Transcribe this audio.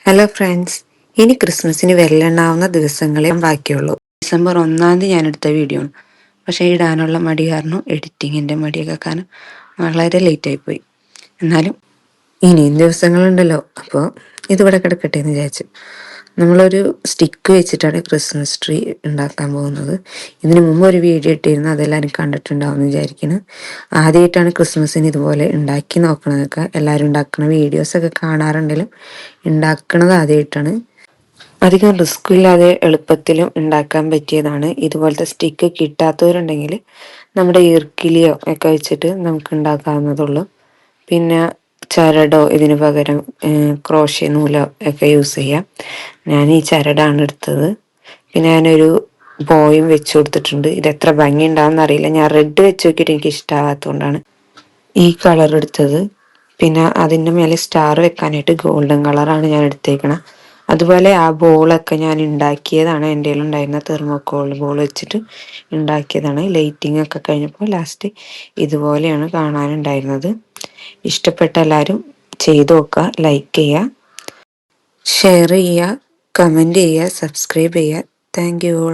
Hello friends, ഇനി ക്രിസ്മസിന് വെല്ലെണ്ണാവുന്ന ദിവസങ്ങളെ ബാക്കിയുള്ളൂ. ഡിസംബർ 1 ഞാൻ എടുത്ത വീഡിയോ ആണ്. പക്ഷേ ഇടാനുള്ള മടി കാരണം, എഡിറ്റിങ്ങിൻ്റെ മടിയൊക്കെ കാരണം വളരെ ലേറ്റായിപ്പോയി. എന്നാലും ഇനിയും ദിവസങ്ങളുണ്ടല്ലോ, അപ്പോൾ ഇതിവിടെ കിടക്കട്ടെ എന്ന് വിചാരിച്ചു. നമ്മളൊരു സ്റ്റിക്ക് വെച്ചിട്ടാണ് ക്രിസ്മസ് ട്രീ ഉണ്ടാക്കാൻ പോകുന്നത്. ഇതിനു മുമ്പ് ഒരു വീഡിയോ ഇട്ടിരുന്നു, അതെല്ലാവരും കണ്ടിട്ടുണ്ടാവും എന്ന് വിചാരിക്കുന്നു. ആദ്യമായിട്ടാണ് ക്രിസ്മസിന് ഇതുപോലെ ഉണ്ടാക്കി നോക്കണതൊക്കെ. എല്ലാവരും ഉണ്ടാക്കുന്ന വീഡിയോസൊക്കെ കാണാറുണ്ടെങ്കിലും ഉണ്ടാക്കണത് ആദ്യമായിട്ടാണ്. അധികം റിസ്ക് ഇല്ലാതെ എളുപ്പത്തിലും ഉണ്ടാക്കാൻ പറ്റിയതാണ്. ഇതുപോലത്തെ സ്റ്റിക്ക് കിട്ടാത്തവരുണ്ടെങ്കിൽ നമ്മുടെ ഈർക്കിലിയോ ഒക്കെ വെച്ചിട്ട് നമുക്ക് ഉണ്ടാക്കാവുന്നതുള്ളൂ. പിന്നെ ചരടോ ഇതിന് പകരം ക്രോഷ്യ നൂലോ ഒക്കെ യൂസ് ചെയ്യാം. ഞാൻ ഈ ചരടാണ് എടുത്തത്. പിന്നെ ഞാനൊരു ബോയും വെച്ച് കൊടുത്തിട്ടുണ്ട്. ഇത് എത്ര ഭംഗി ഉണ്ടാവുമെന്ന് അറിയില്ല. ഞാൻ റെഡ് വെച്ച് നോക്കിയിട്ട് എനിക്ക് ഇഷ്ടമാകാത്തതുകൊണ്ടാണ് ഈ കളർ എടുത്തത്. പിന്നെ അതിൻ്റെ മേലെ സ്റ്റാർ വെക്കാനായിട്ട് ഗോൾഡൻ കളറാണ് ഞാൻ എടുത്തേക്കണം. അതുപോലെ ആ ബോളൊക്കെ ഞാൻ ഉണ്ടാക്കിയതാണ്. എൻ്റെ കയ്യിലുണ്ടായിരുന്ന തെർമോക്കോൾ ബോൾ വെച്ചിട്ട് ഉണ്ടാക്കിയതാണ്. ലൈറ്റിംഗ് ഒക്കെ കഴിഞ്ഞപ്പോൾ ലാസ്റ്റ് ഇതുപോലെയാണ് കാണാനുണ്ടായിരുന്നത്. ഇഷ്ടപ്പെട്ട എല്ലാവരും ചെയ്ത് നോക്കുക, ലൈക്ക് ചെയ്യുക, ഷെയർ ചെയ്യുക, കമൻറ്റ് ചെയ്യുക, സബ്സ്ക്രൈബ് ചെയ്യുക. Thank you.